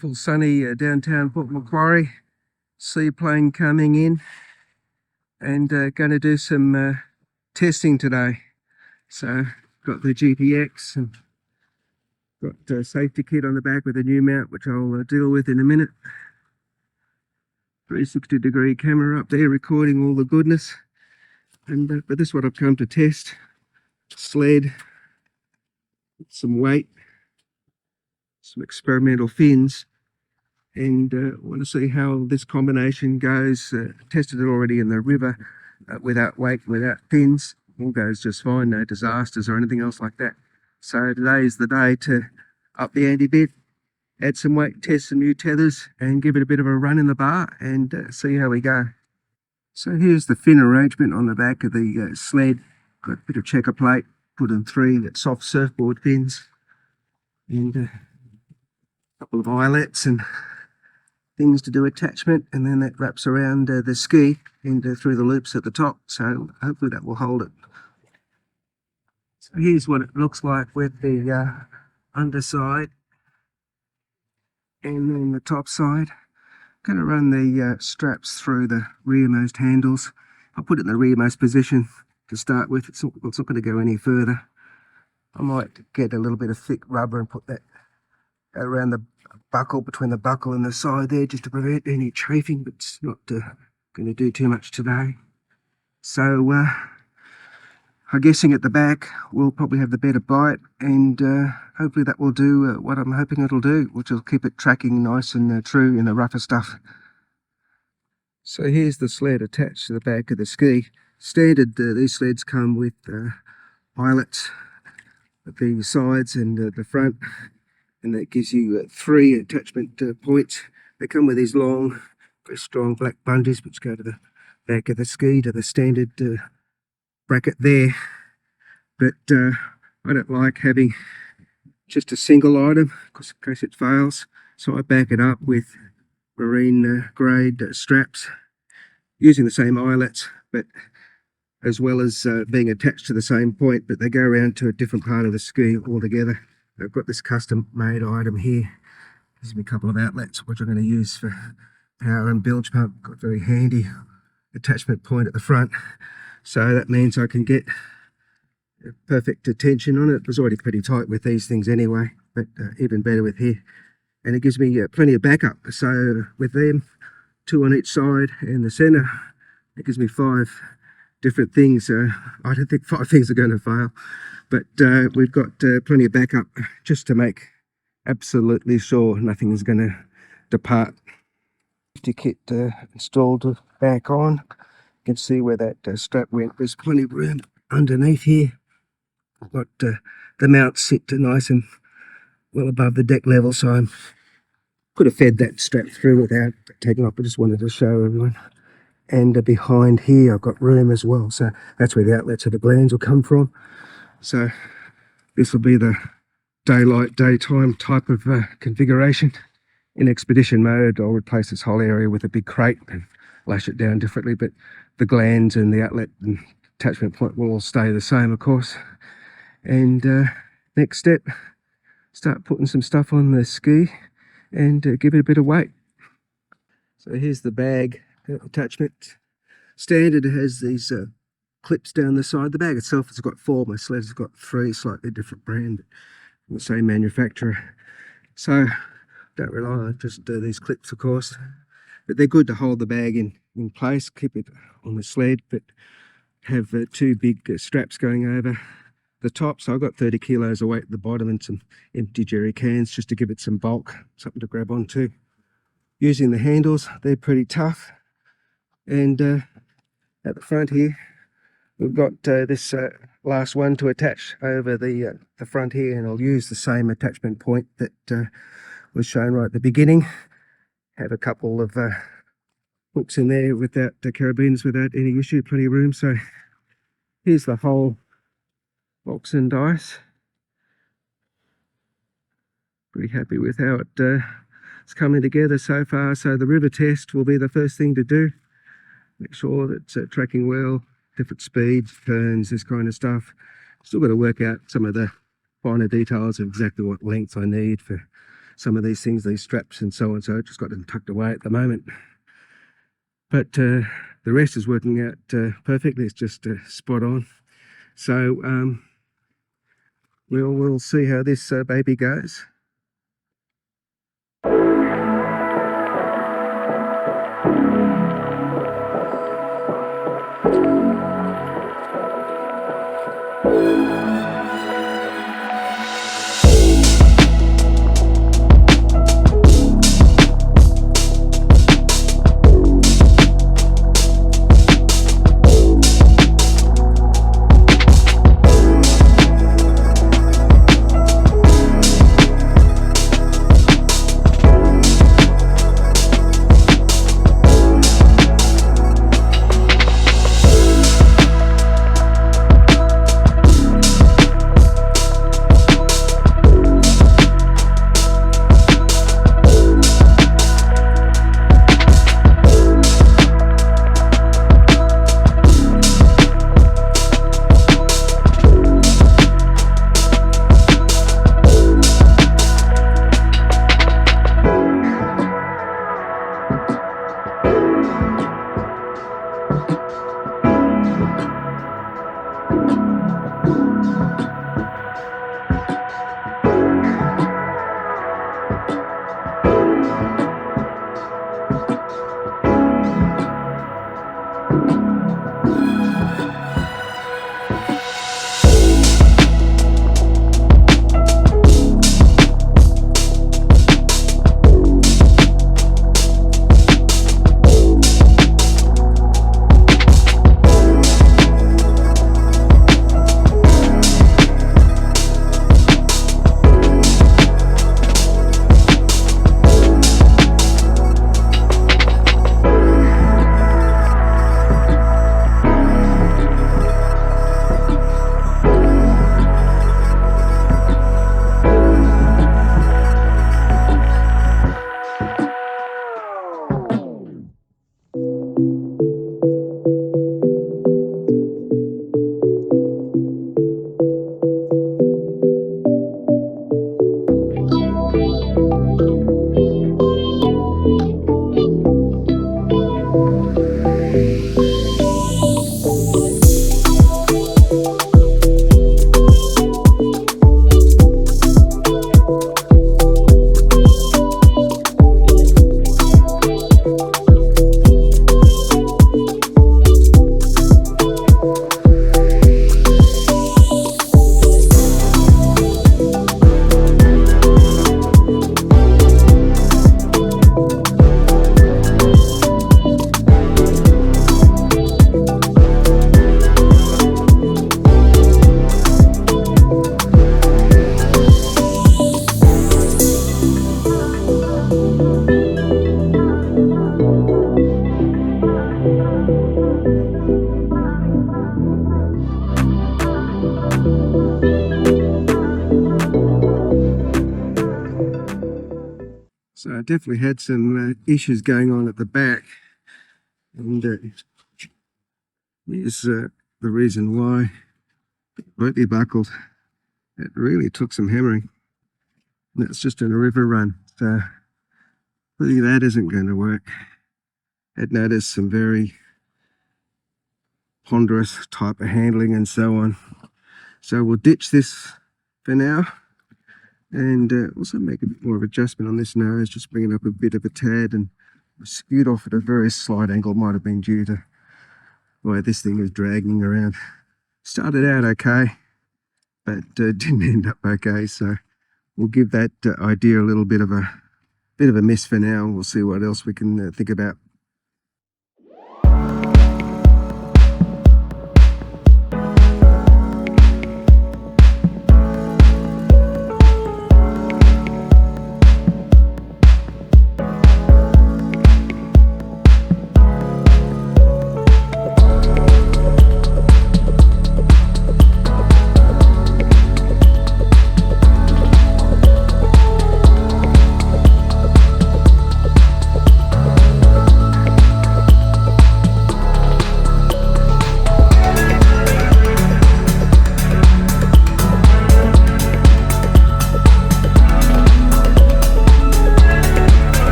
Beautiful sunny downtown Port Macquarie. Seaplane coming in, and going to do some testing today. So got the GTX and got a safety kit on the back with a new mount, which I'll deal with in a minute. 360-degree camera up there recording all the goodness. And but this is what I've come to test. Sled, some weight, some experimental fins, and want to see how this combination goes. Tested it already in the river without weight, without fins. All goes just fine, no disasters or anything else like that. So today is the day to up the ante bit, add some weight, test some new tethers, and give it a bit of a run in the bar and see how we go. So here's the fin arrangement on the back of the sled. Got a bit of checker plate, put in 3 soft surfboard fins, and a couple of eyelets and things to do attachment, and then that wraps around the ski and through the loops at the top, so hopefully that will hold it. So here's what it looks like with the underside, and then the top side. Going to run the straps through the rearmost handles. I'll put it in the rearmost position to start with. It's not going to go any further. I might get a little bit of thick rubber and put that around the buckle, between the buckle and the side there, just to prevent any chafing, but it's not going to do too much today. So I'm guessing at the back we'll probably have the better bite, and hopefully that will do what I'm hoping it'll do, which will keep it tracking nice and true in the rougher stuff. So here's the sled attached to the back of the ski. Standard, these sleds come with eyelets at the sides and the front, and that gives you 3 attachment points. They come with these long, very strong black bungees which go to the back of the ski, to the standard bracket there. But I don't like having just a single item, because in case it fails, so I back it up with marine grade straps using the same eyelets, but as well as being attached to the same point, but they go around to a different part of the ski altogether. I've got this custom made item here. Gives me a couple of outlets which I'm going to use for power and bilge pump. Got a very handy attachment point at the front, so that means I can get perfect tension on it. It was already pretty tight with these things anyway, but even better with here. And it gives me plenty of backup. So with them, 2 on each side and the center, it gives me 5 different things. I don't think 5 things are going to fail, but we've got plenty of backup just to make absolutely sure nothing is going to depart. Safety kit installed back on. You can see where that strap went. There's plenty of room underneath here. I've got the mount sit nice and well above the deck level, so I could have fed that strap through without taking off. I just wanted to show everyone. And behind here I've got room as well, so that's where the outlets of the glands will come from. So this will be the daylight, daytime type of configuration. In expedition mode, I'll replace this whole area with a big crate and lash it down differently, but the glands and the outlet and attachment point will all stay the same, of course. And next step, start putting some stuff on the ski and give it a bit of weight. So here's the bag attachment. Standard has these clips down the side. The bag itself has got 4. My sled has got 3, slightly different brand, from the same manufacturer. So don't rely on just these clips, of course, but they're good to hold the bag in place, keep it on the sled, but have 2 big straps going over the top. So I've got 30 kilos of weight at the bottom and some empty jerry cans just to give it some bulk, something to grab onto. Using the handles, they're pretty tough. And at the front here, we've got this last one to attach over the front here, and I'll use the same attachment point that was shown right at the beginning. Have a couple of hooks in there without the carabiners without any issue, plenty of room. So here's the whole box and dice. Pretty happy with how it's coming together so far. So the river test will be the first thing to do. Make sure that it's tracking well, different speeds, turns, this kind of stuff. Still got to work out some of the finer details of exactly what length I need for some of these things, these straps and so on. So I just got them tucked away at the moment. But the rest is working out perfectly. It's just spot on. So we'll see how this baby goes. So I definitely had some issues going on at the back, and here's the reason why. Completely buckled. It really took some hammering. That's just in a river run, so clearly that isn't going to work. I'd noticed some very ponderous type of handling and so on. So we'll ditch this for now, and also make a bit more of adjustment on this nose, just bring it up a bit of a tad, and skewed off at a very slight angle. Might have been due to the way this thing is dragging around. Started out okay, but didn't end up okay, so we'll give that idea a little bit of a miss for now. We'll see what else we can think about.